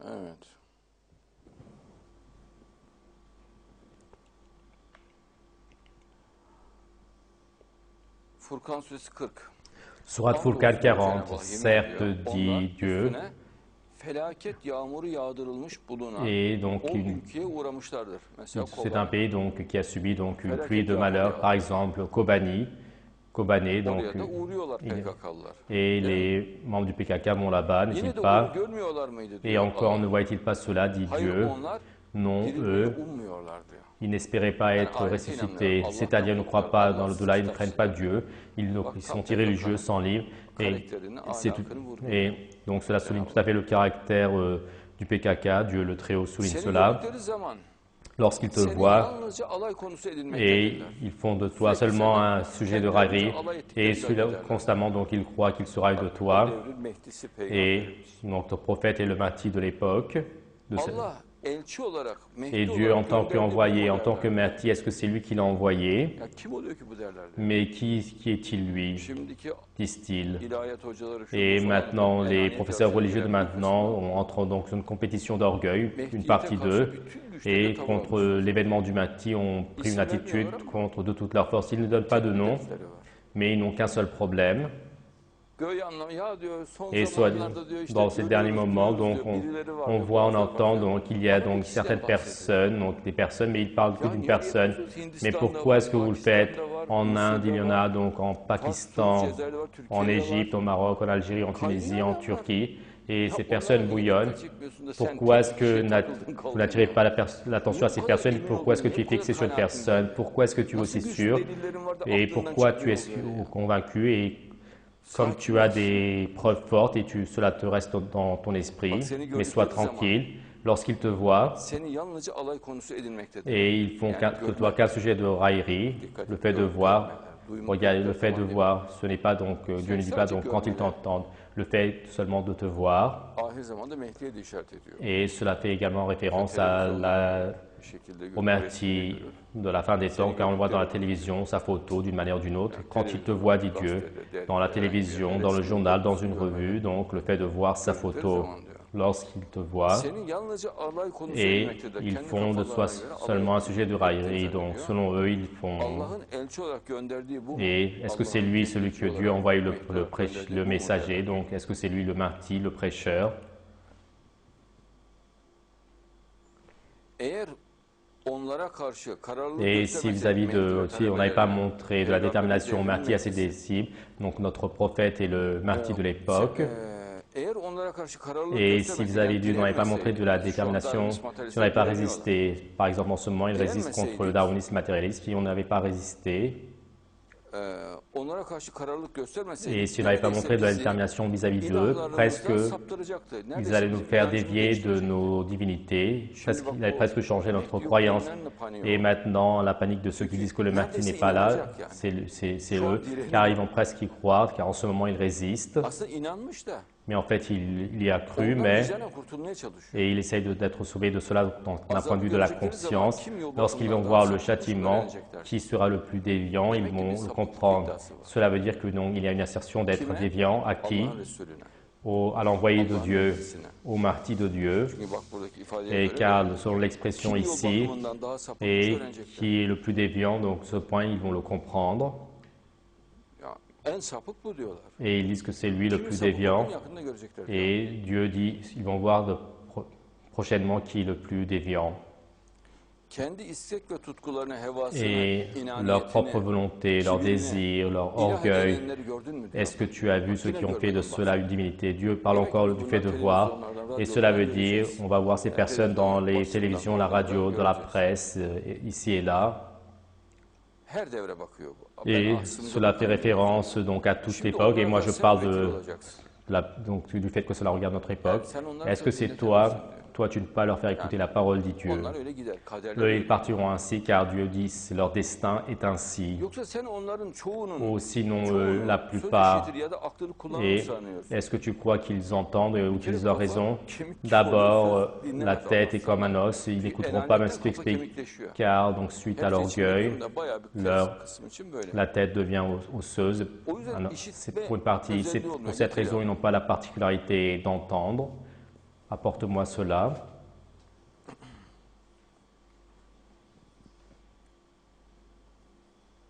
Evet. Furkan suresi 40. Surat Furqan 40, certes dit Dieu, Felaket yağmuru yağdırılmış bulunan et donc o ülkeye uğramışlardır. Mesela c'est un pays donc, qui a subi donc, une Felaket pluie de yağmuru malheur, par yağdı. exemple Kobané, donc, Oraya da uğruyorlar PKK'lılar. et Değil mi? les membres du PKK vont là-bas, n'est-il Yine de pas? onu görmüyorlar mıydı Et diyor encore Allah. ne voit-il pas cela, dit Hayır Dieu? onlar Non, dirilmeyi eux, ummuyorlar diyor. ils n'espéraient pas Yani être ahirete ressuscités, inanmıyorlar. c'est-à-dire ne croient pas dans l'au-delà, ils ne craignent pas Dieu, ils sont tirés du jeu sans livre. Et, Karakterini, c'est tout- ahlakını vurguluyor. et donc cela souligne tout à fait le caractère du PKK, Dieu le Très-Haut souligne Seni cela. gördükleri zaman Lorsqu'ils te seni voient, yalnızca alay konusu et edinmektedirler. ils font de toi seulement un sujet de raillerie, et constamment donc ils croient qu'ils se raillent de toi, Devrin Mehdisi et peygamberimiz. donc ton prophète est le Mahdi de l'époque. Allah elçi olarak, Mehdi Et Dieu, en olarak tant gönderdiği qu'envoyé, bu en tant que derler. Mahdi, est-ce que c'est lui qui l'a envoyé? Ya kim oluyor ki bu derlerde? Mais qui est-il lui, Şimdiki disent-ils. ilahiyat hocaları şu Et bu falan, maintenant, les medeniyet professeurs religieux de yazarları maintenant arkasında entrent donc dans une compétition d'orgueil, une Mehdi'ye partie karşı d'eux, bütün güçleriyle et tavır contre almışlar. l'événement du Mahdi ont pris une attitude contre de toute leur force. Ils ne donnent pas de nom, Hedefleri var. mais ils n'ont qu'un seul problème. Göğe anlam ya diyor son Et soit zamanlarda diyor işte dans ces derniers görüyoruz, moments, duyuyoruz donc diyor, birileri var on diyor, voit, on bazıları entend, var diyor. donc il y a Ama donc ikisinden certaines bahsediyor. personnes, donc des personnes, mais ils parlent que Ya d'une niye personne. yapıyorsunuz? Mais Hindistan'da pourquoi var, est-ce que vous le faites? Pakistan'da var, En Inde, il y en Mısır'da a var, donc en Fas, Pakistan, Cezayir'de var, en Türkiye'de var. Égypte, au Maroc, en Algérie, en Tunisie, en Turquie. Et ces Ya personnes onlara niye bouillonnent. dikkat çekmiyorsun da sen Pourquoi tek est-ce bir que şeye vous takıldın kaldın n'attirez ya? pas l'attention à ces personnes? Pourquoi est-ce que tu es fixé sur une personne? Pourquoi est-ce que tu es aussi sûr? Et pourquoi tu es convaincu? Et comme tu as des preuves fortes et cela te reste dans ton esprit, mais sois tranquille. Lorsqu'ils te voient, Seni yalnızca alay konusu edinmektedir. et ils font de toi qu'un sujet de raillerie, le fait de voir, regarde, le fait de voir, ce n'est pas donc, Dieu ne dit pas donc quand ils t'entendent, le fait seulement de te voir, Ahir zamanda Mehdi'ye de işaret ediyor. et cela fait également référence Bir şekilde au Mahdi de la fin des temps, car on le voit dans la télévision, sa photo d'une manière ou d'une autre. Quand il te voit, dit Dieu, dans la télévision, dans le journal, dans une revue, donc le fait de voir sa photo lorsqu'il te voit, Seni yalnızca alay konusu et edinmektedir. ils Kendi font de toi kafalarına göre alay seulement un konusu sujet de raillerie. edinmektedir Donc diyor. selon eux, ils font... Allah'ın elçi olarak gönderdiği bu mu? Et est-ce que c'est lui, celui que Dieu a envoyé le messager? Donc est-ce que c'est lui le Mahdi, le prêcheur? Eğer onlara karşı kararlılık Et si vis-à-vis de, si on n'avait pas montré de la détermination au Mahdi à ses disciples, donc notre prophète est le Mahdi de l'époque, eğer onlara karşı kararlılık et si vis-à-vis de Dieu n'avait pas montré de la détermination, si on n'avait pas résisté, par exemple en ce moment, il résiste contre le darwinisme matérialiste, si on n'avait pas résisté, onlara karşı kararlılık göstermeseydi, et si on n'avait pas montré de la détermination vis-à-vis d'eux, presque ils allaient nous faire dévier de nos divinités, il allait presque changer notre croyance. Et maintenant, la panique de ceux qui disent que le Mahdi n'est pas là, c'est eux, car ils vont presque y croire, car en ce moment ils résistent. Aslında inanmış da Mais en fait, il y a cru, ondan mais vicdanen kurtulmaya çalışıyor. et il essaye d'être sauvé de cela d'un point de vue de la conscience. Lorsqu'ils vont voir le châtiment, qui sera le plus déviant, ils vont le comprendre. Cela veut dire que non, il y a une assertion d'être déviant à qui? Allah'ın Resulüne. À l'envoyé de Dieu, au Mahdi de Dieu. Çünkü bak buradaki ifadeye Et göre car selon l'expression kim yol ici, bakımından daha sapık et öğrenecekler. qui est le plus déviant, donc ce point, ils vont le comprendre. Ya, en sapık bu diyorlar. Et ils disent que c'est lui le Kimin plus sapık déviant. olduğunu yakında görecekler. Et Dieu dit, ils vont voir prochainement qui est le plus déviant. Kendi istek ve tutkularına, hevasına, Et leur propre volonté, leur désir, leur orgueil. Est-ce que tu as vu ceux qui ont fait de cela une divinité? Dieu parle encore du fait de voir. Et cela veut dire, on va voir ces personnes dans les télévisions, la radio, dans la presse, ici et là. Her devre bakıyor bu. Et Ben aslında cela fait référence donc à toute Şimdi l'époque. Et onlardan moi je sen parle vekil de olacaksın. donc, du fait que cela regarde notre époque. Sen onlara Est-ce que söz c'est dinletemezsin diyor. toi, tu ne peux pas leur faire écouter la parole, dit Dieu. Onlar öyle gider. Kaderleri Eux, öyle ils gider. partiront ainsi, car Dieu dit, leur destin est ainsi. Yoksa sen onların çoğunun Ou sinon, çoğunun la söz plupart. işitir ya da aklını kullanır Et sanıyorsun. est-ce que tu crois qu'ils entendent ou utilisent leur raison? D'abord, la tête est comme un os, ils n'écouteront pas même si tu expliques, car donc suite à l'orgueil, la tête devient osseuse. C'est pour une partie, pour cette raison, ils n'ont pas la particularité d'entendre. apporte-moi cela.